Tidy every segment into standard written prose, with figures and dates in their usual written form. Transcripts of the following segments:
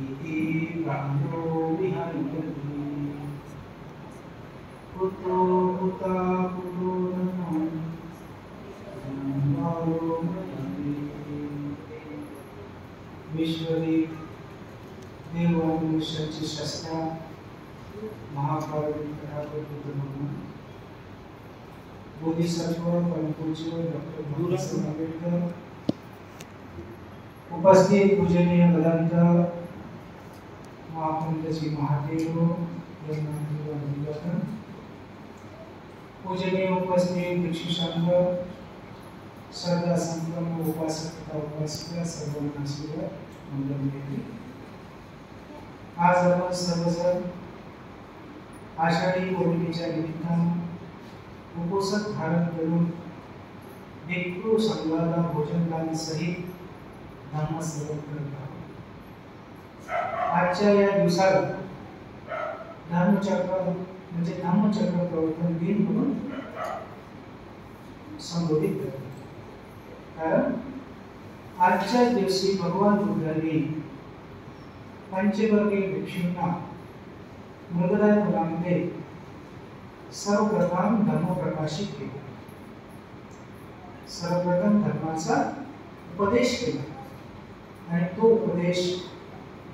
इति गांधो विहरति कुतो हुता कुतो नमः नमो विश्वरी देवान शक्ति शस्त्र महाकाव्य कथाकृत बोधिसत्व परम पूज्य डॉक्टर भीमसेन आंबेडकर उपस्थित पूजनीय भदंत महापंत जी महादेव पूजनीय उपस्थित भिक्षु संघ श्रद्धा संपन्न उपासक तथा उपासिका सर्वांना आशीर्वाद मंगल देवी। आज आपण सर्वजण आषाढी पौर्णिमेच्या निमित्तानं उपवास धारण करून भिक्षू संघाला भोजनदान सहित धम्मश्रवण करत आहोत। आजच्या या दिवसाला धम्मचक्र म्हणजे धम्मचक्र प्रवर्तन दिन म्हणून संबोधित करतात। कारण आजच्या दिवशी भगवान बुद्धांनी पंचवर्गीय भिक्षूंना मृगदाय मुलांमध्ये सर्वप्रथम धर्म प्रकाशित केला, सर्वप्रथम धर्माचा उपदेश केला आणि तो उपदेश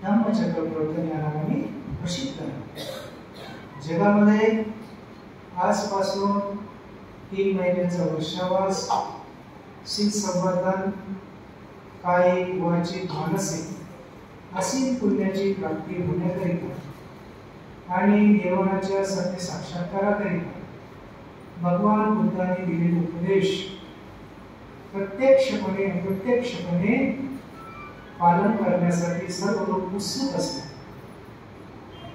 धम्मचक्र प्रवर्तन या नावाने प्रसिद्ध आहे। जगामध्ये आजपासून 3 महिन्याचा वर्षावास, शील संवर्धन, कायिक वाचिक मानसिक असीम पुण्याची प्राप्ती होण्याकरिता आणि देवाच्या सत्य साक्षात्काराकरिता भगवान बुद्धांनी दिलेले उपदेश प्रत्यक्षपणे अप्रत्यक्षपणे पालन करण्यासाठी सर्व लोक उत्सुक असतात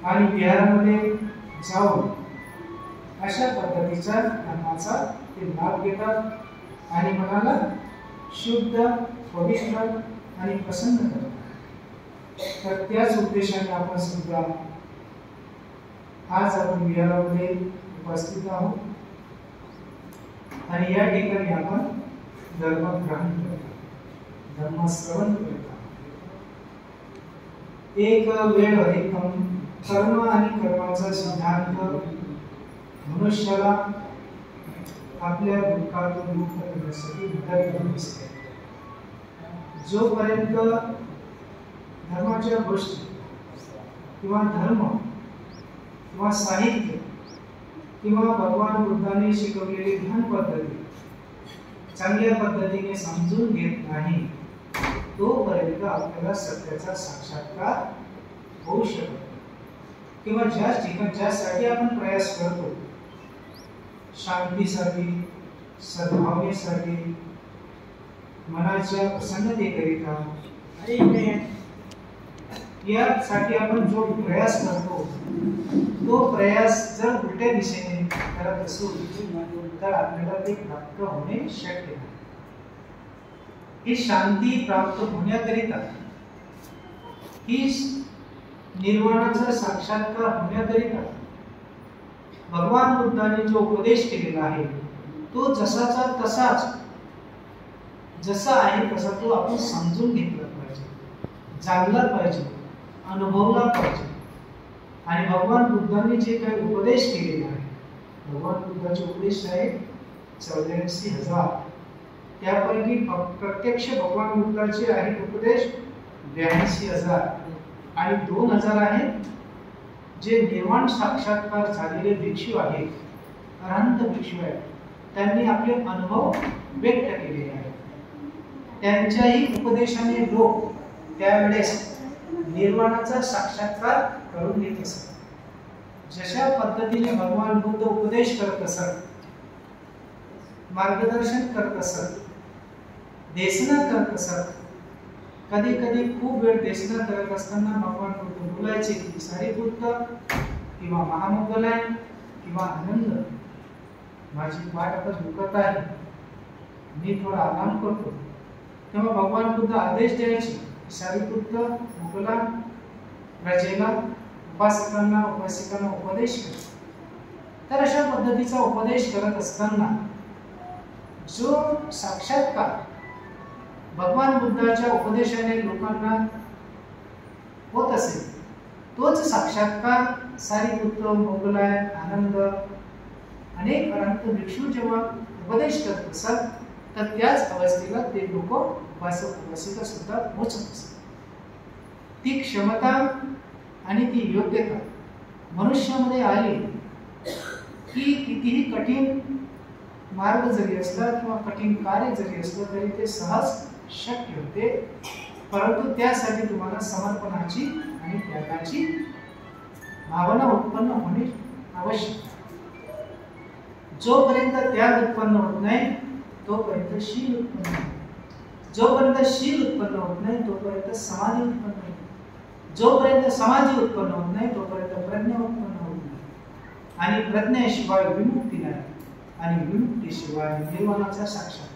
आणि बिहारमध्ये जाऊन अशा पद्धतीच्या धर्माचा ते लाभ घेतात आणि मनाला शुद्ध, पवित्र आणि प्रसन्न करतात। तर त्याच उद्देशाने आपण सुद्धा आज आपण बिहारमध्ये उपस्थित आहोत आणि या ठिकाणी आपण धर्म ग्रहण करतो, धर्म श्रवण करतो। एक वेळ एकदम कर्म आणि कर्माचा सिद्धांत मनुष्याला आपल्या दुःखातून मुक्त करण्यासाठी मदत करत असते। जोपर्यंत धर्माच्या गोष्टी किंवा धर्म किंवा साहित्य किंवा भगवान बुद्धांनी शिकवलेली ध्यान पद्धती चांगल्या पद्धतीने समजून घेत नाही तोपर्यंत आपल्याला सत्याचा साक्षात्कार होऊ शकत नाही। किंवा ज्यासाठी आपण प्रयास करतो, शांतीसाठी, सद्भावनेसाठी, मनाच्या प्रसन्नतेकरिता यासाठी आपण जो प्रयास करतो तो प्रयास जर उलट्या दिशेने करत असू तर आपल्याला ते प्राप्त होणे शक्य नाही। ही शांती प्राप्त होण्याकरिता, ही निर्वाणाचा साक्षात्कार होण्याकरिता भगवान बुद्धांनी जो उपदेश केलेला आहे तो जसाचा तसाच, जसा आहे तसा तो आपण समजून घेतला पाहिजे, जाणला पाहिजे, अनुभवला पाहिजे। आणि भगवान बुद्धांनी जे काही उपदेश केलेले आहे, भगवान बुद्धाचे उपदेश आहे 84,000, त्यापैकी प्रत्यक्ष भगवान बुद्धाचे आहेत उपदेश 82,000 आणि 2,000 आहेत जे निर्वाण साक्षात्कार झालेले भिक्षू आहेत, अरहंत भिक्षू आहेत, त्यांनी आपले अनुभव व्यक्त केलेले आहेत। त्यांच्याही उपदेशाने लोक त्यावेळेस निर्वाणाचा साक्षात्कार करून घेत असत। जशा पद्धतीने भगवान बुद्ध उपदेश करत असत, मार्गदर्शन करत असत, देशना करत असत, कधी कधी खूप वेळ देशना करत असताना भगवान बुद्ध बोलायचे की सारीपुत्र किंवा महामंगलाय किंवा आनंद, माझी पाठ आता दुखत आहे, मी थोडा आराम करतो। तेव्हा भगवान बुद्ध आदेश द्यायचे, सारीपुत्र मुकला प्रजेला, उपासकांना उपासिकांना उपदेश कर। तर अशा पद्धतीचा उपदेश करत असताना जो साक्षात्कार भगवान बुद्धाच्या उपदेशाने लोकांना होत असेल तोच साक्षात्कार सारीपुत्र, मोगलायन, आनंद अनेक अनंत भिक्षू जेव्हा उपदेश करत असत तर त्याच अवस्थेला ते लोक उपासिका सुद्धा पोचत असत. ती क्षमता आणि ती योग्यता मनुष्यामध्ये आली की कितीही कठीण मार्ग जरी असला किंवा कठीण कार्य जरी असलं तरी ते सहज शक्य होते. परंतु त्यासाठी तुम्हाला समर्पणाची आणि त्यागाची भावना उत्पन्न होणे आवश्यक आहे. जोपर्यंत त्याग उत्पन्न होत नाही तोपर्यंत शील उत्पन्न होत नाही. जोपर्यंत शील उत्पन्न होत नाही तोपर्यंत समाधी उत्पन्न होत नाही. जोपर्यंत समाधी उत्पन्न होत नाही तोपर्यंत प्रज्ञा उत्पन्न होत नाही. आणि प्रज्ञेशिवाय विमुक्ती नाही आणि विमुक्तीशिवाय निर्वाणाचा साक्षात्कार.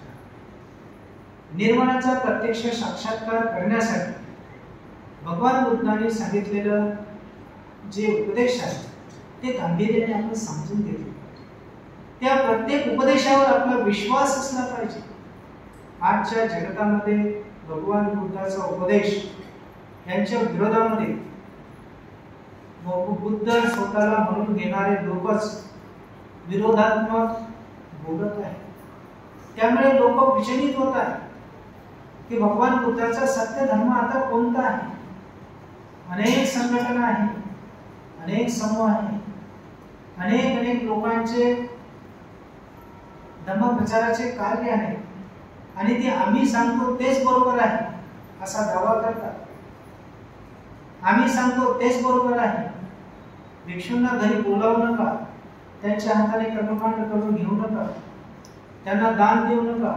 निर्वाणाचा प्रत्यक्ष साक्षात्कार करण्यासाठी भगवान बुद्धांनी सांगितलेलं जे उपदेश आहे ते गांभीर्याने आपण समजून घेतले. त्या प्रत्येक उपदेशावर आपला विश्वास असला पाहिजे. आजच्या जगतामध्ये भगवान बुद्धाचा उपदेश यांच्या विरोधामध्ये बुद्ध स्वतःला म्हणून घेणारे लोकच विरोधात्मक बोलत आहेत. त्यामुळे लोक विचलित होत आहेत की भगवान बुद्धाचा सत्य धर्म आता कोणता आहे. अनेक संघटना आहेत, अनेक समूह आहेत, अनेक लोकांचे धर्मप्रचाराचे कार्य आहे आणि ते आम्ही सांगतो तेच बरोबर आहे असा दावा करतात. आम्ही सांगतो तेच बरोबर आहे. भिक्षूंना घरी बोलावू नका, त्यांच्या हाताने कर्मकांड करून घेऊ नका, त्यांना दान देऊ नका,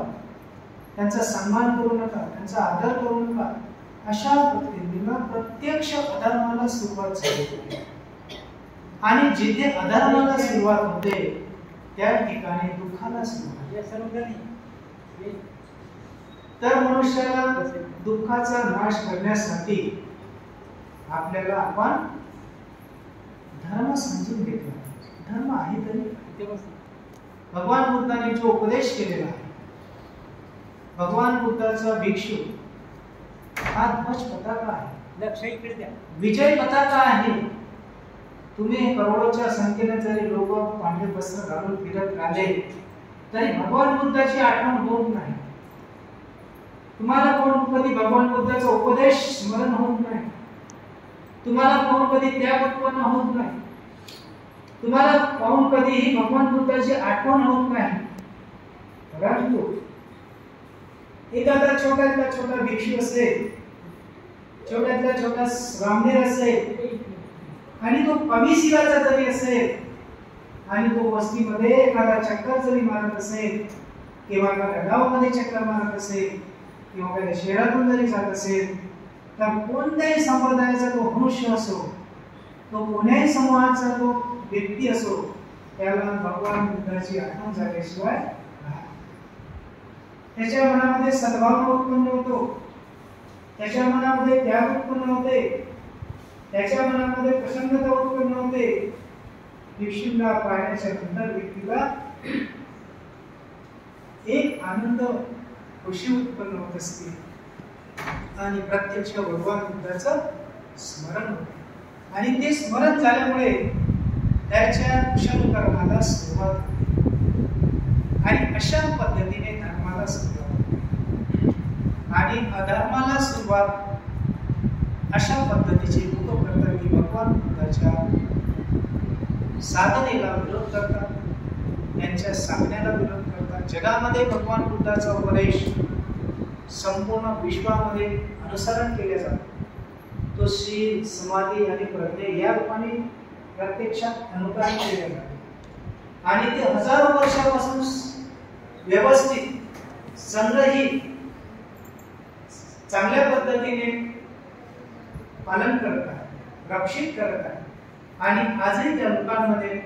त्यांचा सन्मान करू नका, त्यांचा आदर करू नका. अशा पद्धतीने प्रत्यक्ष अधर्माला सुरुवात झाली. आणि जिथे अधर्माला सुरुवात होते त्या ठिकाणी दुःखाला सुरुवात. तर मनुष्याला दुःखाचा नाश करण्यासाठी आपल्याला आपण धर्म समजून घेतला. धर्म आहे तरी भगवान बुद्धांनी जो उपदेश केलेला आहे, भगवान बुद्धाचा भिक्षू हा ध्वज पताका आहे, लक्ष इकडे द्या, विजय पताका आहे. तुम्ही करोडोच्या संख्येने जरी लोक पांढरे वस्त्र घालून फिरत राहिले तरी भगवान बुद्धाची आठवण होत नाही. तुम्हाला कधी भगवान बुद्धाचा उपदेश स्मरण होत नाही. तुम्हाला कधी त्याग उत्पन्न होत नाही. तुम्हाला कधीही भगवान बुद्धाची आठवण होत नाही. परंतु एखादा छोट्यातला छोटा भिक्षू असेल, छोट्यातला छोटा ब्राह्मण असेल आणि तो कमी शिलाचा जरी असेल आणि तो वस्तीमध्ये एखादा चक्कर जरी मारत असेल किंवा एखाद्या गावामध्ये चक्कर मारत असेल किंवा एखाद्या शहरातून जरी जात असेल तर कोणत्याही संप्रदायाचा तो मनुष्य असो, तो कोणत्याही समूहाचा तो व्यक्ती असो, त्याला भगवान बुद्धाची आठवण झाल्याशिवाय त्याच्या मनामध्ये सद्भावना उत्पन्न होतो, त्याच्या मनामध्ये त्याग उत्पन्न होते, त्याच्या मनामध्ये प्रसन्नता उत्पन्न होते. भिक्षूंना पाहण्याच्या नंतर व्यक्तीला एक आनंद, खुशी उत्पन्न होत असते आणि प्रत्यक्ष भगवान बुद्धाचं स्मरण होते आणि ते स्मरण झाल्यामुळे त्याच्या कुशल कर्माला सुरुवात होते आणि अशा पद्धतीने धर्माला सुरुवात होते आणि अधर्माला सुरुवात अशा पद्धतीचे लोक करतात की भगवान बुद्धाच्या साधनेला विरोध करतात, त्यांच्या सांगण्याला विरोध करतात. जगामध्ये भगवान बुद्धाचा उपदेश संपूर्ण विश्वामध्ये अनुसरण केले जातो. तो शील, समाधी आणि प्रज्ञा या रूपाने प्रत्यक्षात अनुकरण केले जाते आणि ते हजारो वर्षापासून व्यवस्थित, संग्रहित, चांगल्या पद्धतीने पालन करत आहे, रक्षित करत आहे आणि आजही त्या लोकांमध्ये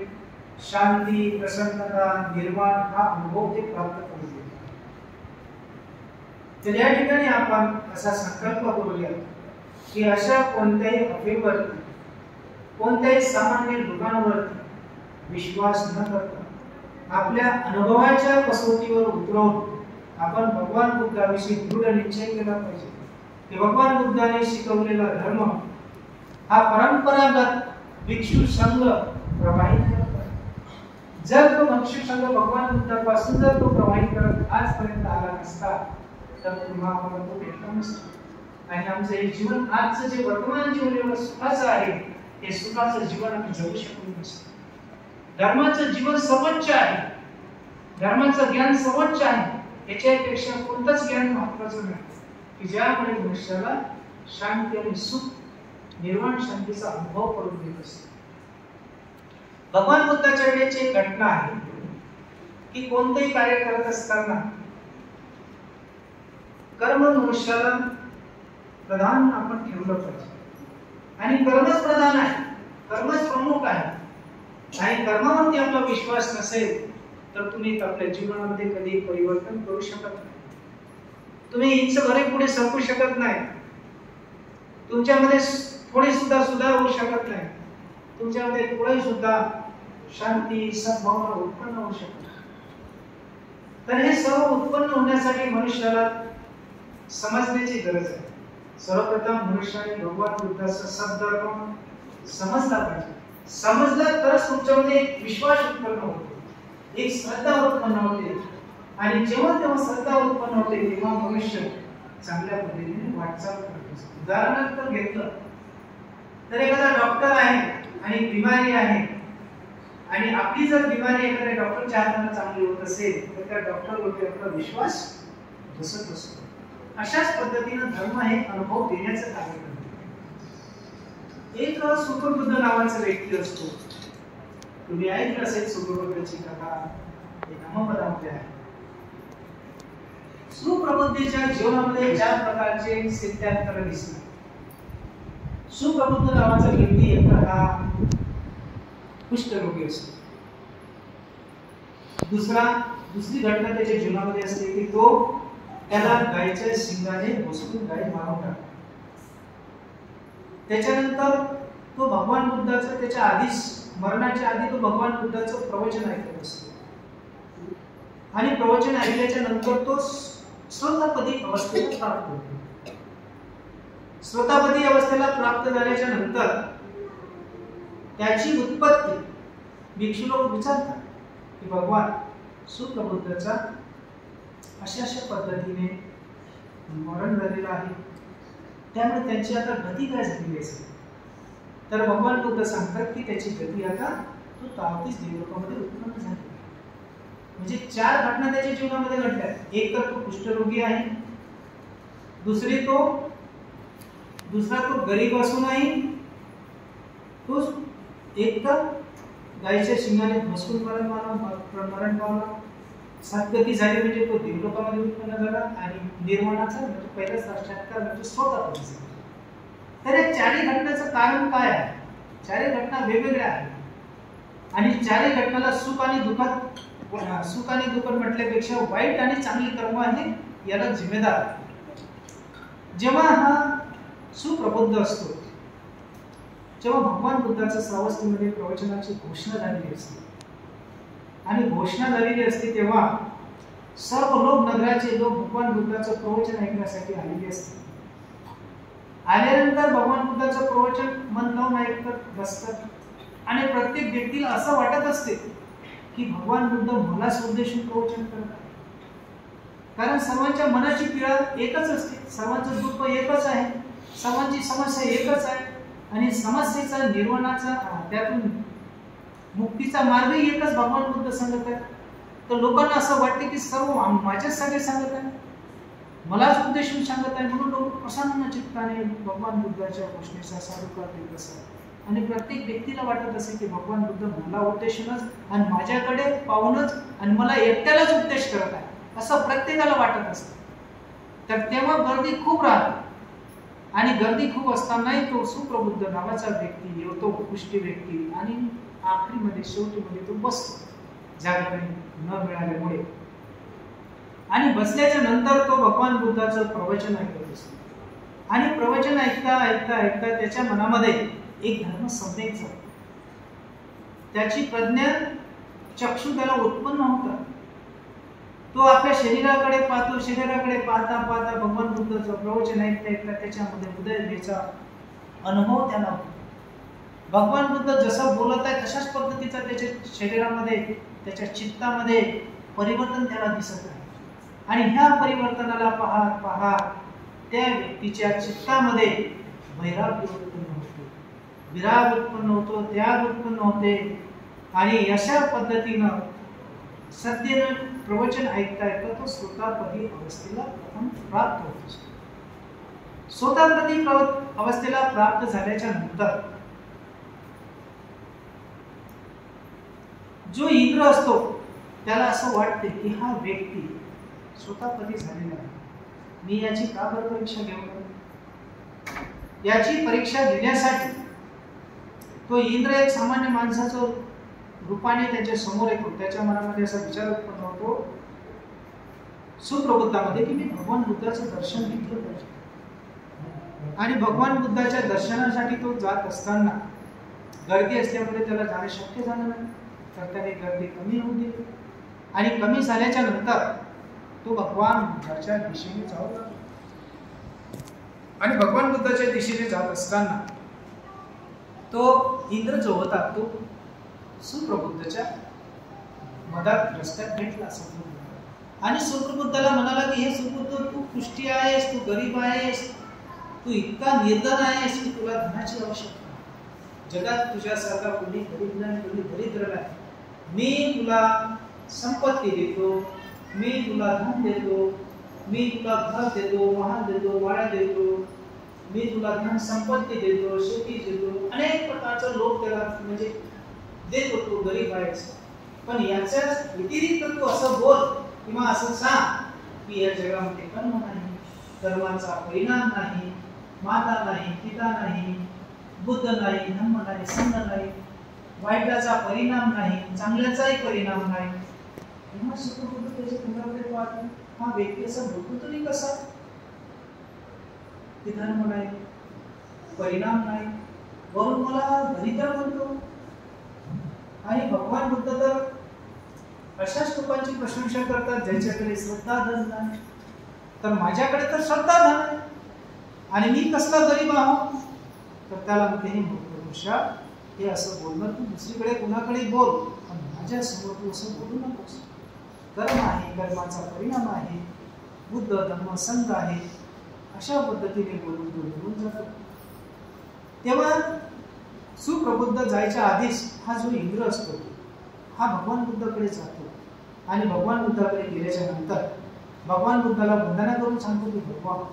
शांती, प्रसन्नता, निर्वाण हा अनुभव ते प्राप्त करू देतात. तर या ठिकाणी आपण असा संकल्प करूया की अशा कोणत्याही अफवेवरती, कोणत्याही सामान्य लोकांवरती विश्वास न करता आपल्या अनुभवाच्या कसोटीवर उतरवून आपण भगवान बुद्धाविषयी दृढ निश्चय केला पाहिजे की भगवान बुद्धाने शिकवलेला धर्म हा परंपरागत भिक्षू संघ प्रवाहित करत आहे. जर तो भिक्षू संघ भगवान बुद्धापासून जर तो प्रवाहित करत आजपर्यंत आला नसता तर तुम्हाला तो भेटला नसता. आणि आमचं हे जीवन आजचं जे वर्तमान जीवन एवढं सुखाचं आहे, हे सुखाचं जीवन आम्ही जगू शकलो नसतो. धर्माचं जीवन सर्वोच्च आहे, धर्माचं ज्ञान सर्वोच्च आहे. याच्यापेक्षा कोणतंच ज्ञान महत्वाचं नाही की ज्यामुळे मनुष्याला शांती आणि सुख, निर्वाण शांतीचा अनुभव करून देत असतो. भगवान बुद्धाच्या वेळेची एक घटना आहे की कोणतेही कार्य करत असताना कर्म मनुष्याला प्रधान आपण ठेवलं पाहिजे. आणि कर्मच प्रधान आहे, कर्मच प्रमुख आहे. आणि कर्मावरती आपला विश्वास नसेल तर तुम्ही आपल्या जीवनामध्ये कधी परिवर्तन करू शकत नाही. तुम्ही इंच भरे पुढे सरकू शकत नाही. तुमच्यामध्ये थोडी सुद्धा सुधार होऊ शकत नाही. तुमच्यामध्ये थोडी सुद्धा शांती, सद्भावना उत्पन्न होऊ शकत नाही. तर हे सर्व उत्पन्न होण्यासाठी मनुष्याला समजण्याची गरज आहे. सर्वप्रथम मनुष्याने भगवान बुद्धाचा शब्द समजला पाहिजे. समजला तरच तुमच्यामध्ये एक विश्वास उत्पन्न होतो, एक श्रद्धा उत्पन्न होते. आणि जेव्हा तेव्हा श्रद्धा उत्पन्न होते तेव्हा मनुष्य चांगल्या पद्धतीने वाटचाल करतो. उदाहरणार्थ घेतलं तर एखादा डॉक्टर आहे आणि बिमारी आहे, आणि आपली जर बिमारी एखाद्या डॉक्टरच्या हाताने चांगली होत असेल तर त्या डॉक्टरवरती आपला विश्वास बसत असतो. अशाच पद्धतीने धर्म हे अनुभव देण्याचं कार्य करतो. एक सुप्रबुद्ध नावाचा व्यक्ती असतो. तुम्ही ऐकलं असेल सुप्रबुद्धाची कथा, हे धम्मपदामध्ये आहे. सुप्रबुद्धेच्या जीवनामध्ये ज्या प्रकारचे सिद्धांतर दिसले. सुप्रबुद्ध नावाचा व्यक्ती एकतर हा कुष्ठरोगी असतो. दुसरी घटना त्याच्या जीवनामध्ये असते की तो त्याला गायीच्या शिंगाने घोसळून गाय मारून टाकतो. त्याच्यानंतर तो भगवान बुद्धाचं त्याच्या आधीच, मरणाच्या आधी तो भगवान बुद्धाचं प्रवचन ऐकत असतो. आणि प्रवचन ऐकल्याच्या नंतर तो श्रोतापदी अवस्थेला प्राप्त होतो. श्रोतापदी अवस्थेला प्राप्त झाल्याच्या नंतर त्याची उत्पत्ती भिक्षू लोक विचारतात की भगवान सुप्रबुद्धाचा अशा पद्धतीने मरण झालेलं आहे, त्यामुळे त्यांची आता गती काय झालेली असेल. तर भगवान बुद्ध सांगतात की त्याची गती आता तो तावतीच देवलोकामध्ये उत्पन्न झाली. म्हणजे 4 घटना त्याच्या जीवनामध्ये घडल्या. एक तर तो कुष्ठरोगी आहे, दुसरा तो गरीब असूनही तो एक तर गायीच्या शिंगाने घोसळून मरण पावला. सद्गती झाली म्हणजे तो देवलोकामध्ये उत्पन्न झाला. आणि निर्वाणाचा म्हणजे पहिला साक्षात्कार म्हणजे स्वतःपदी झाला. तर या 4 घटनांचं कारण काय आहे? 4 घटना वेगवेगळ्या आहेत आणि 4 घटनाला सुख आणि दुःख म्हटल्यापेक्षा वाईट आणि चांगली कर्म आहे याला जिम्मेदार आहे. जेव्हा हा सुप्रबुद्ध असतो, जेव्हा भगवान बुद्धाच्या श्रावस्तीमध्ये प्रवचनाची घोषणा झालेली असते आणि घोषणा झालेली असते तेव्हा सर्व लोक, नगराचे लोक भगवान बुद्धाचं प्रवचन ऐकण्यासाठी आलेले असतात. आल्यानंतर भगवान बुद्धाचं प्रवचन मन लावून ऐकत बसतात आणि प्रत्येक व्यक्तीला असं वाटत असते की भगवान बुद्ध मलाच उद्देशून प्रवचन करतात. कारण सर्वांच्या मनाची पीडा एकच असते, सर्वांचं दुःख एकच आहे, सर्वांची समस्या एकच आहे आणि समस्येचा, निर्वाणाचा, त्यातून मुक्तीचा मार्गही एकच भगवान बुद्ध सांगत आहेत. तर लोकांना असं वाटते की सर्व माझ्यासाठी सांगत आहे, मलाच उद्देशून सांगत आहे. म्हणून लोक प्रसन्न चित्ताने भगवान बुद्धाच्या घोषणेचा साधुकार देत असतात. आणि प्रत्येक व्यक्तीला वाटत असे की भगवान बुद्ध मला उद्देशूनच आणि माझ्याकडे पाहूनच आणि मला एकट्यालाच उपदेश करत आहे असं प्रत्येकाला वाटत असतं. तर तेव्हा गर्दी खूप राहते आणि गर्दी खूप असतानाही तो सुप्रबुद्ध नावाचा व्यक्ती येतो, कुष्ठी व्यक्ती, आणि आखरीमध्ये शेवटीमध्ये तो बसतो जागा न मिळाल्यामुळे. आणि बसल्याच्या नंतर तो भगवान बुद्धाचं प्रवचन ऐकत असतो. आणि प्रवचन ऐकता ऐकता ऐकता त्याच्या मनामध्ये एक धर्म सम्यक जातो. त्याची प्रज्ञा, चक्षु त्याला उत्पन्न होतात. तो आपल्या शरीराकडे पाहतो. शरीराकडे पाहता पाहता भगवान बुद्धाचं प्रवचन ऐकता ऐकता त्याच्यामध्ये उदय व्हायचा अनुभव त्याला होतो. भगवान बुद्ध जसं बोलत आहे तशाच पद्धतीचा त्याच्या शरीरामध्ये, त्याच्या चित्तामध्ये परिवर्तन त्याला दिसत आहे. आणि ह्या परिवर्तनाला पाहत पाहत त्या व्यक्तीच्या चित्तामध्ये वैराग्य उत्पन्न होतो, विराग उत्पन्न होतो, त्याग उत्पन्न होते. आणि अशा पद्धतीनं सद्येनं प्रवचन ऐकता ऐकता तो स्वतःपदी अवस्थेला प्रथम प्राप्त होत असतो. स्वतःपदी अवस्थेला प्राप्त झाल्याच्या नंतर जो इंद्र असतो त्याला असं वाटते की हा व्यक्ती स्वतःपदी झालेला आहे, मी याची का बरं परीक्षा घेऊ. याची परीक्षा घेण्यासाठी तो इंद्र एक सामान्य माणसाचं रूपाने त्याच्या समोर येतो. त्याच्या मनामध्ये असा विचार उत्पन्न होतो सुप्रबुद्धामध्ये की मी भगवान बुद्धाचं दर्शन घेतलं पाहिजे. आणि भगवान बुद्धाच्या दर्शनासाठी तो जात असताना गर्दी असल्यामुळे त्याला जाणे शक्य झालं नाही, तर त्याने गर्दी कमी होऊ दिली. आणि कमी झाल्याच्या नंतर तो भगवान बुद्धाच्या दिशेने जाऊ लागला. आणि भगवान बुद्धाच्या दिशेने जात असताना तो इंद्र जो होता तो सुप्रबुद्धाच्या मधात रस्त्यात भेटला. आणि सुप्रबुद्धाला म्हणाला की हे सुप्रबुद्ध, तू पुष्टी आहेस, तू गरीब आहेस, तू इतका निर्धन आहेस की तुला धनाची आवश्यकता आहे. जगात तुझ्यासारखा कोणी गरीब नाही, कोणी दरिद्र नाही. मी तुला संपत्ती देतो, मी तुला धन देतो, मी तुला घर देतो, वाहन देतो, वाड्या देतो, मी तुला धन संपत्ती देतो, शेती देतो, अनेक प्रकारचा लोक त्याला म्हणजे देत होतो. गरीब आहेस, पण याच्याच व्यतिरिक्त तू असं बोल किंवा असं सांग की या जगामध्ये कर्म नाही, कर्माचा परिणाम नाही, माता नाही, पिता नाही, बुद्ध नाही, धम्म नाही, संघ नाही, वाईटाचा परिणाम नाही, चांगल्याचाही परिणाम नाही. तेव्हा सुप्रबुद्ध त्याच्या तोंडाकडे पाहतो, हा व्यक्ती असा बोलतो तरी कसा, की धर्म नाही, परिणाम नाही, वरून मला दरिद्र म्हणतो. आणि भगवान बुद्ध तर अशाच लोकांची प्रशंसा करतात ज्यांच्याकडे श्रद्धाधन नाही, तर माझ्याकडे तर श्रद्धाधन आहे आणि मी कसला गरीब आहोत. तर त्याला म्हणते, हे मूर्खपुरुषा, हे असं बोलणं तू दुसरीकडे कुणाकडे बोल, पण माझ्या समोर तू असं बोलू नकोस. कर्म आहे, कर्माचा परिणाम आहे, बुद्ध धम्म संघ आहे, अशा पद्धतीने बोलून तो निघून जातो. तेव्हा सुप्रबुद्ध जायच्या आधीच हा जो इंद्र असतो हा भगवान बुद्धाकडे जातो. आणि भगवान बुद्धाकडे गेल्याच्या नंतर भगवान बुद्धाला वंदना करून सांगतो की भगवान,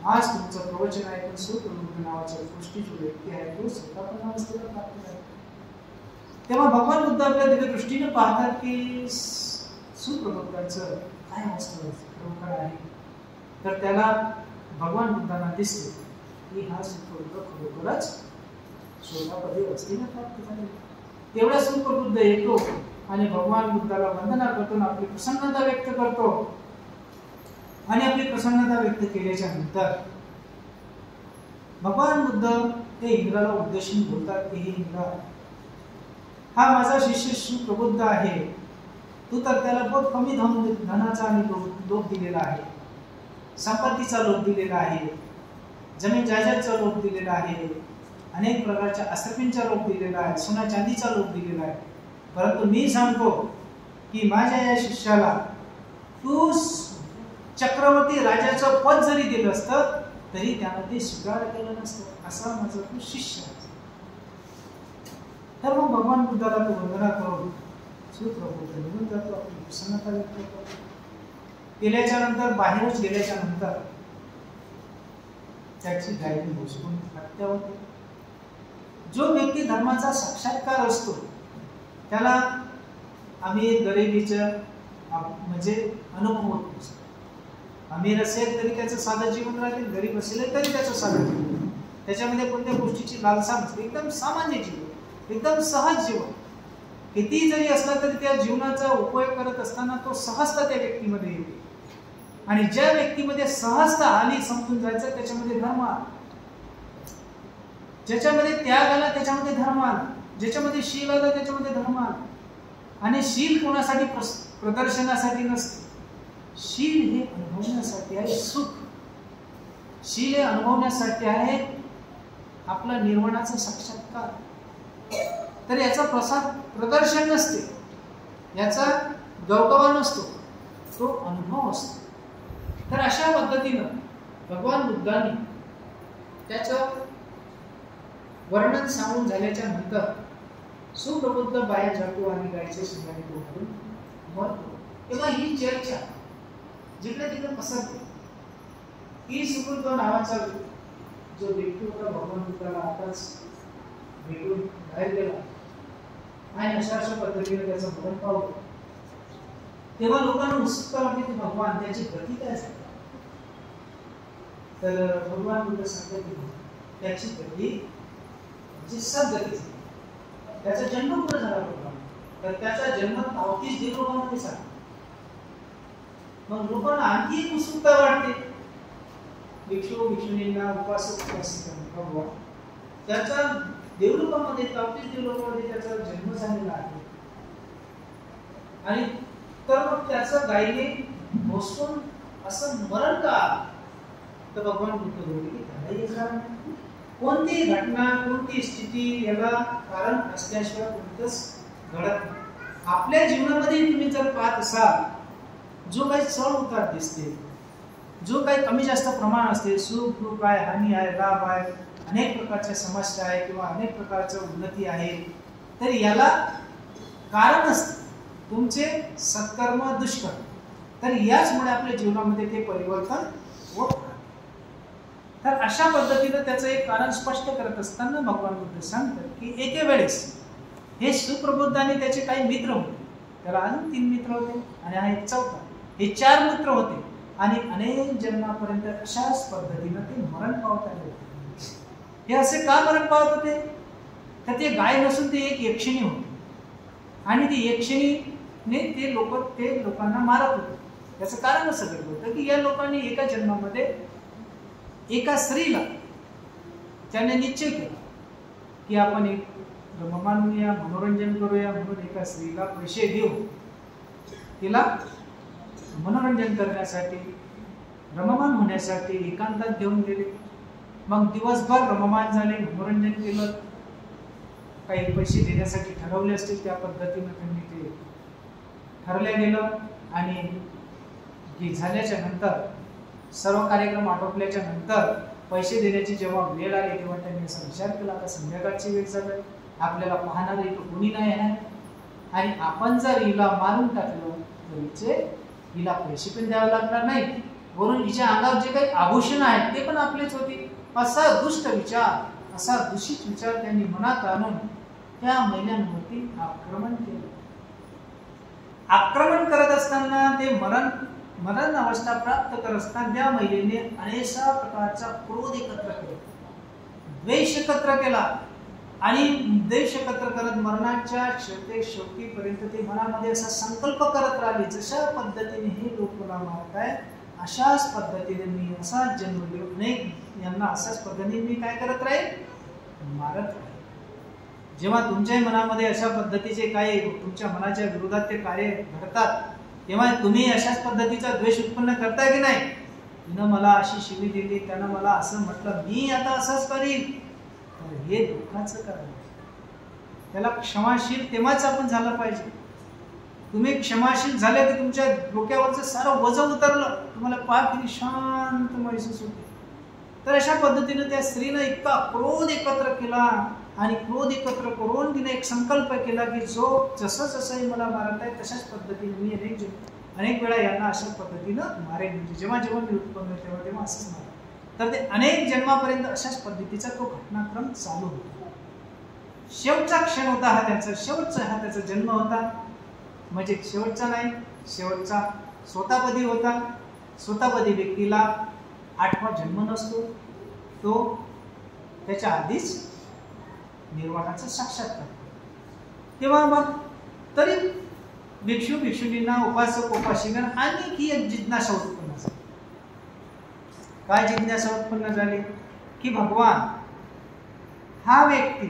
आज तुमचं प्रवचन ऐकून सुप्रबुद्ध नावाचा गोष्टी जो व्यक्ती आहे तो स्वतःपण अवस्थेला प्राप्त झाला. तेव्हा भगवान बुद्ध आपल्या दिव्य दृष्टीने पाहतात की सुप्रबुद्धांचं काय अवस्था खरोखर आहे. तर त्याला भगवान बुद्धांना दिसते की हा सुप्रबुद्ध खरोखरच स्वतःपदी अवस्थेला प्राप्त झाले. तेवढा सुप्रबुद्ध येतो आणि भगवान बुद्धाला वंदना करतो, आपली प्रसन्नता व्यक्त करतो. आणि आपली प्रसन्नता व्यक्त केल्याच्या नंतर भगवान बुद्ध ते इंद्राला उद्देशून बोलतात की हे इंद्रा, हा माझा शिष्य सुप्रबुद्ध आहे, तू तर त्याला बहुत कमी धनाचा आणि लोभ दिलेला आहे, संपत्तीचा लोभ दिलेला आहे, जमीन जायदादचा लोभ दिलेला आहे, अनेक प्रकारच्या अस्त्रपींचा लोभ दिलेला आहे, सोना चांदीचा लोभ दिलेला आहे. परंतु मी सांगतो की माझ्या या शिष्याला तू चक्रवर्ती राजाचं पद जरी दिलं असतं तरी त्यानं ते स्वीकार केलं नसतं, असा माझा तू शिष्य आहे. तर मग भगवान बुद्धाला तो वंदना करून सुप्रबुद्ध निघून जातो, आपली प्रसन्नता व्यक्त करतो. गेल्याच्या नंतर बाहेरच गेल्याच्या नंतर त्याची गायबी घोषून हत्या होते. जो व्यक्ती धर्माचा साक्षात्कार असतो त्याला आम्ही गरिबीचं म्हणजे अनुभव होत नसतो. अमीर असेल तरी त्याचं साधं जीवन राहील, गरीब असेल तरी त्याचं साधं जीवन, त्याच्यामध्ये कोणत्या गोष्टीची लालसा नसते, एकदम सामान्य जीवन, एकदम सहज जीवन. किती जरी असला तरी त्या जीवनाचा उपयोग करत असताना तो सहजता त्या व्यक्तीमध्ये येते. आणि ज्या व्यक्तीमध्ये सहजता आली समजून जायचं त्याच्यामध्ये धर्म आला, ज्याच्यामध्ये त्याग आला त्याच्यामध्ये धर्म आला, ज्याच्यामध्ये शील आला त्याच्यामध्ये धर्म आला. आणि शील कोणासाठी प्रदर्शनासाठी नसते, शील हे अनुभवण्यासाठी आहे. सुख शील हे अनुभवण्यासाठी आहे. आपला निर्वाणाचा साक्षात्कार, तर याचा प्रदर्शन नसते, याचा गवगवा नसतो, तो अनुभव असतो. तर अशा पद्धतीनं भगवान बुद्धांनी त्याचं वर्णन सांगून झाल्याच्या नंतर सुप्रबुद्ध बाया जातो आणि गायचे शिंगाने तोडून मरतो. तेव्हा ही चर्चा जिकडे तिकडे पसरते की सुप्रबुद्ध नावाचा जो व्यक्ती होता भगवान बुद्धाला आताच भेटून बाहेर गेला आणि अशा पद्धतीने त्याचं मरण पावलं, तेव्हा लोकांना उत्सुकता वाटते की भगवान त्याची गती काय झाली. तर भगवान बुद्ध सांगतात की त्याची गती म्हणजे सद्गती झाली. त्याचा जन्म कुठे झाला भगवान, तर त्याचा जन्म 34 देवलोकांमध्ये झाला. मग लोकांना आणखी एक उत्सुकता वाटते, भिक्षू भिक्षुणींना उपासक उपासिकांना भगवान त्याचा देवलोकांमध्ये 34 देवलोकांमध्ये त्याचा जन्म झालेला आहे. आणि तर मग त्याचं गायीने भोसकून असं मरण का, तर भगवान बुद्ध बोलले की त्यालाही कारण नाही. कोणती घटना कोणती स्थिती याला कारण असल्याशिवाय कोणतंच घडत नाही. आपल्या जीवनामध्ये तुम्ही जर पाहत असाल, जो काही चढ उतार दिसते, जो काही कमी जास्त प्रमाण असते, सुख दुःख आहे, हानी आहे, लाभ आहे, अनेक प्रकारच्या समस्या आहे किंवा अनेक प्रकारच्या उन्नती आहे, तर याला कारण असते तुमचे सत्कर्म दुष्कर्म. तर याचमुळे आपल्या जीवनामध्ये ते परिवर्तन होत नाही. तर अशा पद्धतीने त्याचं एक कारण स्पष्ट करत असताना भगवान बुद्ध सांगतात की एके वेळेस हे सुप्रबुद्ध आणि त्याचे काही मित्र होते, त्याला अजून 3 मित्र होते आणि हा एक चौथा, हे 4 मित्र होते आणि अनेक जन्मापर्यंत अशाच पद्धतीने ते मरण पावत आले होते. हे असे का मरण पावत होते, तर ते गाय नसून ते एक यक्षिणी होते आणि ती यक्षिणीने ते लोकांना मारत होते. याचं कारण असं होतं की या लोकांनी एका जन्मामध्ये एका स्त्रीला त्याने निश्चय केला की आपण एक रममानूया, मनोरंजन करूया, म्हणून एका स्त्रीला पैसे देऊन तिला मनोरंजन करण्यासाठी, रममान होण्यासाठी एकांतात घेऊन गेले. मग दिवसभर रममान झाले, मनोरंजन केलं, काही पैसे देण्यासाठी ठरवले असतील त्या पद्धतीने त्यांनी ते ठरल्या गेलं. आणि झाल्याच्या नंतर सर्व कार्यक्रम आटोपल्याच्या नंतर पैसे देण्याची जेव्हा वेळ आली तेव्हा त्यांनी असा विचार केला, आता संध्याकाळची वेळ झाली, आपल्याला पाहणारे इथं कोणी नाही आहे आणि आपण जर हिला मारून टाकलं तर हिला पैसे पण द्यावे लागणार नाही, वरून हिच्या अंगावर जे काही आभूषण आहेत ते पण आपलेच होते. असा दुष्ट विचार, असा दूषित विचार त्यांनी मनात आणून त्या महिलांवरती आक्रमण केलं. आक्रमण करत असताना ते मरण अवस्था प्राप्त करत असताना त्या महिलेने अनेक प्रकारचा क्रोध एकत्र केला, द्वेष एकत्र केला आणि द्वेष एकत्र करत मरणाच्या शेवटीपर्यंत ते मनामध्ये असा संकल्प करत राहिले, जशा पद्धतीने हे लोक मला मारताय अशाच पद्धतीने मी असाच जन्म घेऊ, अनेक यांना अशाच पद्धतीने मी काय करत राहील, मारत राहील. जेव्हा तुमच्याही मनामध्ये अशा पद्धतीचे काही तुमच्या मनाच्या विरोधात ते कार्य घडतात तेव्हा तुम्ही अशाच पद्धतीचा द्वेष उत्पन्न करताय की नाही. तिनं मला अशी शिवी दिली, त्यानं मला असं म्हटलं, मी आता असंच करीन, तर हे दुःखाचं कारण. त्याला क्षमाशील तेव्हाच आपण झालं पाहिजे. तुम्ही क्षमाशील झाले की तुमच्या डोक्यावरचं सारं वजन उतरलं, तुम्हाला पाहा किती शांत महसूस होते. तर अशा पद्धतीने त्या स्त्रीनं इतका क्रोध एकत्र केला आणि क्रोध एकत्र करून तिने एक संकल्प केला की जो जसंही मला मारत आहे तशाच पद्धतीने मी अनेक वेळा यांना अशाच पद्धतीनं मारेन, म्हणजे जेव्हा जेव्हा मी उत्पन्न तेव्हा तेव्हा असंच मारेन. तर ते अनेक जन्मापर्यंत अशाच पद्धतीचा तो घटनाक्रम चालू होता. शेवटचा क्षण होता हा त्यांचा, शेवटचा हा त्याचा जन्म होता. म्हणजे शेवटचा नाही, शेवटचा स्वतःपदी होता. स्वतःपदी व्यक्तीला 8वा जन्म नसतो, तो त्याच्या आधीच निर्वाणाचा साक्षात्कार. तेव्हा मग तरी भिक्षू भिक्षुणींना, उपासक उपासिकांना आणखी एक जिज्ञासा उत्पन्न झाली. काय जिज्ञासा उत्पन्न झाली की भगवान हा व्यक्ती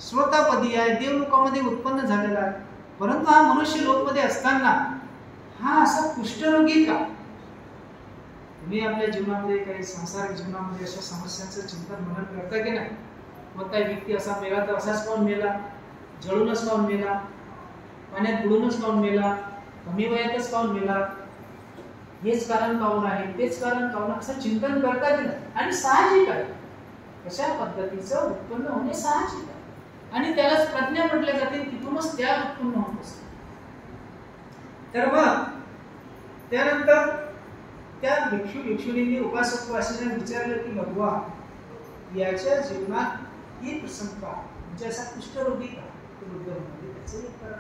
स्वतःपदी आहे, देवलोकामध्ये उत्पन्न झालेला आहे, परंतु हा मनुष्य लोकमध्ये असताना हा असा कुष्ठरोगी का? तुम्ही आपल्या जीवनामध्ये काही सांसारिक जीवनामध्ये अशा समस्यांचं चिंतन मनन करता की नाही? मग काही व्यक्ती असा मेला तर असाच काऊन मेला, जळूनच काऊन मेला, पाण्यात बुडूनच काऊन मेला, कमी वयातच काऊन मेला, हेच कारण काऊन आहे, तेच कारण काऊन, असं चिंतन करता की नाही? आणि साहजिक आहे, अशा पद्धतीचं उत्पन्न होणे साहजिक आहे आणि त्यालाच प्रज्ञा म्हटले जाते. तिथूनच त्या उत्पन्न होत असते. तर मग त्यानंतर त्या भिक्षुणींनी उपासक वासीने विचारलं की भगवान याच्या जीवनात ही प्रसंग म्हणजे असा कुष्ठरोगी का? त्याचं एक कारण.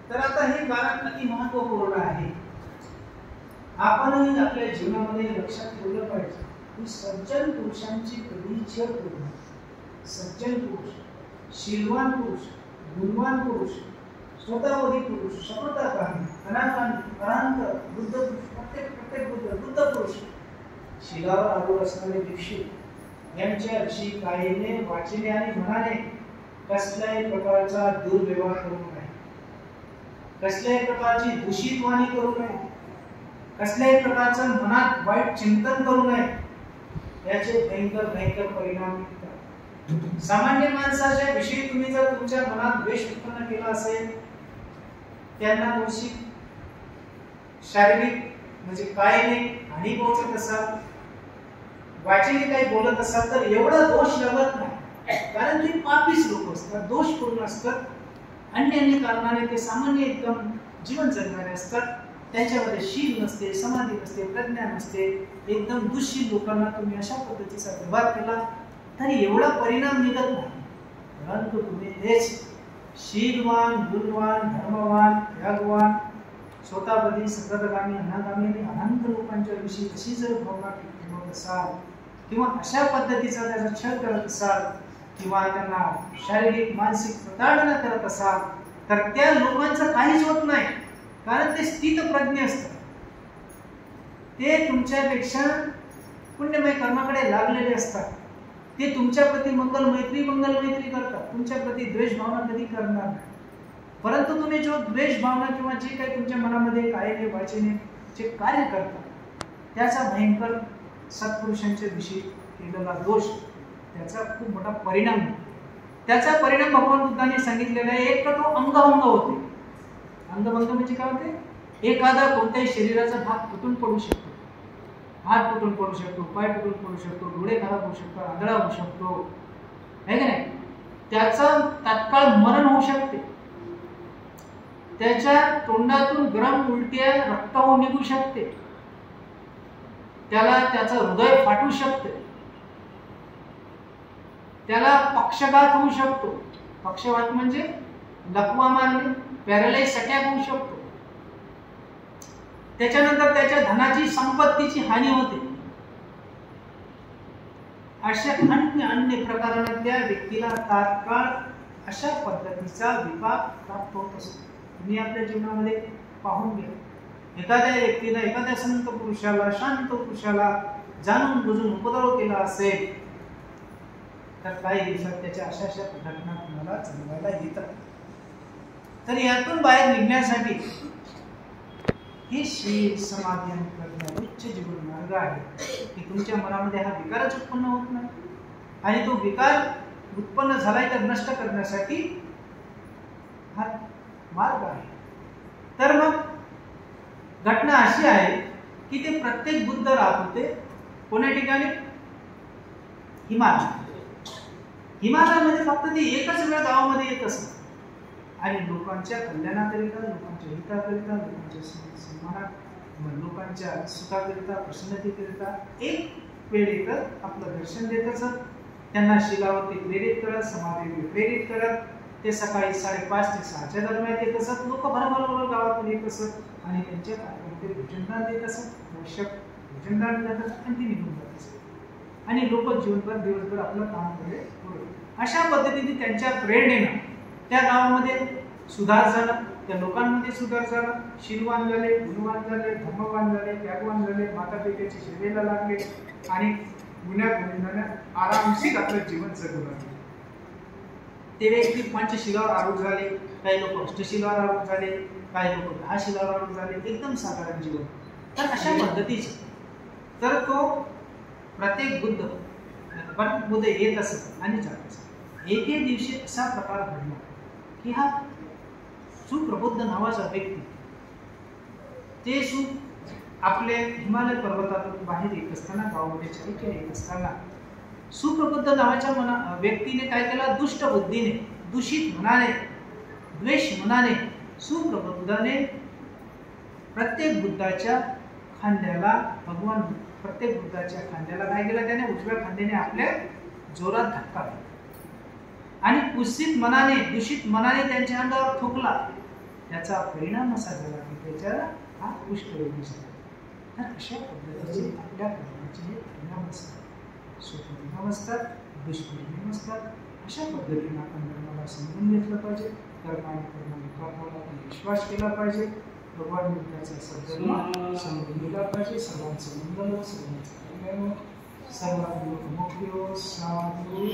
तर आता हे कारण अति महत्वपूर्ण आहे. आपणही आपल्या जीवनामध्ये लक्षात ठेवलं पाहिजे की सज्जन पुरुषांची कधी छेड करू नये. सज्जन पुरुष, शीलवान पुरुष, गुणवान पुरुष, स्वतःवधी पुरुष, सफलताकामी, अनाकामी, अरांत, बुद्ध पुरुष, प्रत्येक बुद्ध पुरुष, शीलावर आरूढ असणारे भिक्षू यांच्याविषयी कायेने, वाचेने आणि मनाने कसल्याही प्रकारचा दुर्व्यवहार करू नये, कसल्याही प्रकारची दूषित वाणी करू नये, कसल्याही प्रकारचं मनात वाईट चिंतन करू नये. याचे भयंकर परिणाम निघतात. सामान्य माणसाच्या विषयी तुम्ही जर तुमच्या मनात द्वेष उत्पन्न केला असेल, त्यांना थोडीशी शारीरिक म्हणजे कायेने हानी पोहोचत असाल, वाचेने काही बोलत असाल, तर एवढा दोष लागत नाही. कारण ते पापीच लोक असतात, दोषपूर्ण असतात, अन्य कारणाने ते सामान्य एकदम जीवन जगणारे असतात. त्यांच्यामध्ये शील नसते, समाधी नसते, प्रज्ञा नसते. एकदम दुःशील लोकांना तुम्ही अशा पद्धतीचा व्यवहार केला तरी एवढा परिणाम निघत नाही. परंतु तुम्ही हेच शीलवान, गुणवान, धर्मवान, त्यागवान, स्वतःवधी, सततगामी, अनागामी आणि अनंत लोकांच्या विषयी अशी जर भावना ठेवत असाल किंवा अशा पद्धतीचा त्याचा छळ करत असाल किंवा त्यांना शारीरिक मानसिक प्रताडना करत असाल तर त्या लोकांचं काहीच होत नाही. कारण ते स्थित प्रज्ञ असतात. ते तुमच्यापेक्षा पुण्यमय कर्माकडे लागलेले असतात. ते तुमच्या प्रती मंगल मैत्री करतात. तुमच्या प्रती द्वेष भावना कधी करणार नाही. परंतु तुम्ही जो द्वेष भावना किंवा जे काही तुमच्या मनामध्ये कायेने वाचेने जे कार्य करतात त्याचा भयंकर सत्पुरुषांच्या विषयी केलेला दोष, त्याचा खूप मोठा परिणाम होतो. त्याचा परिणाम भगवान बुद्धांनी सांगितलेला आहे. एक तर तो अंगभंग होते. अंगभंग म्हणजे काय होते? एखादा कोणत्याही शरीराचा भाग तुटून पडू शकतो. हात तुटून पडू शकतो, पाय तुटून पडू शकतो, डोळे खराब होऊ शकतो, आंधळा होऊ शकतो, है की नाही? त्याचं तात्काळ मरण होऊ शकते. त्याच्या तोंडातून गरम उलट्या रक्त होऊन निघू शकते. त्याला त्याचं हृदय फाटू शकते. त्याला पक्षघात होऊ शकतो. पक्षघात म्हणजे लकवा मारणे, पॅरालाइज अटॅक होऊ शकतो. त्याच्यानंतर त्याच्या धनाची संपत्तीची हानी होते. अशा अन्य प्रकाराने त्या व्यक्तीला तात्काळ अशा पद्धतीचा विपाक प्राप्त होत असतो. तुम्ही आपल्या जीवनामध्ये पाहून घ्या. एखाद्या व्यक्तीला, एखाद्या संत पुरुषाला, शांत पुरुषाला जाणून बुजून उपद्रव केला असेल तर काही दिवसात त्याच्या अशा घटना तुम्हाला जाणवायला येतात. तर यातून बाहेर निघण्यासाठी ही शील, समाधी आणि प्रज्ञा उच्च जीवन मार्ग आहे की तुमच्या मनामध्ये हा विकारच उत्पन्न होत नाही. आणि तो विकार उत्पन्न झालाय तर नष्ट करण्यासाठी हा मार्ग आहे. तर मग घटना अशी आहे की ते प्रत्येक बुद्ध राहत होते कोण्या ठिकाणी? हिमालयामध्ये फक्त ते एकच वेळ गावामध्ये येत असत आणि लोकांच्या कल्याणाकरिता, लोकांच्या हिताकरिता, लोकांच्या सन्मानात, लोकांच्या सुखाकरिता, प्रसन्नतेकरिता एक वेळ येतात, आपलं दर्शन देत असत. त्यांना शिलावरती प्रेरित करत, समाधीवर प्रेरित करत ते सकाळी 5:30 ते 6च्या दरम्यान येत असत. लोक भरभर गावातून येत असत आणि त्यांच्या कार्यक्रमाचे भोजनदान देत असत. आवश्यक भोजनदान देत असत आणि ती निघून जात असत आणि लोक दिवसभर आपलं काम करत. अशा पद्धतीने त्यांच्या प्रेरणेनं त्या गावामध्ये सुधार झाला, त्या लोकांमध्ये सुधार झाला. शीलवान झाले, गुणवान झाले, धर्मवान झाले, त्यागवान झाले, माता पित्याच्या सेवेला लागले आणि गुण्यागोविंदाने आरामशीर आपलं जीवन जगू लागले. ते व्यक्ती पंचशिलावर आरूढ झाले, काही लोक अष्टशिलावर आरूढ झाले, काही लोक 10 शिलावर आरूढ झाले, एकदम साधारण जीवन. तर अशा पद्धतीचं तर तो प्रत्येक बुद्ध येत असत आणि जात असत. एके दिवशी असा प्रकार घडला की हा सुप्रबुद्ध नावाचा व्यक्ती ते आपले हिमालय पर्वतातून बाहेर येत असताना, गावामध्ये चालत येत असताना, सुप्रबुद्ध नावाच्या व्यक्तीने काय केलं, दुष्ट बुद्धीने, दूषित मनाने, द्वेष मनाने सुप्रबुद्धाने प्रत्येक बुद्धाच्या खांद्याला काय केलं, त्याने उजव्या खांद्याने आपल्या जोरात धक्का दिला आणि कुत्सित मनाने, दूषित मनाने त्यांच्या अंगावर ठोकला. त्याचा परिणाम असा झाला की त्याच्याला हा कुष्ठरोगी झाला. तर अशा पद्धतीचे आपल्या कर्माचे परिणाम असतात, सुपरिणाम असतात, दुष्परिणाम असतात. अशा पद्धतीने आपण कर्माला समजून घेतलं पाहिजे. कर्माला आपण विश्वास केला पाहिजे. भगवान बुद्धाचा सद्गुण समजून गेला पाहिजे. सर्वांचं मंगल, सर्वांचं कल्याण, सर्वांना मोक्ष. साधू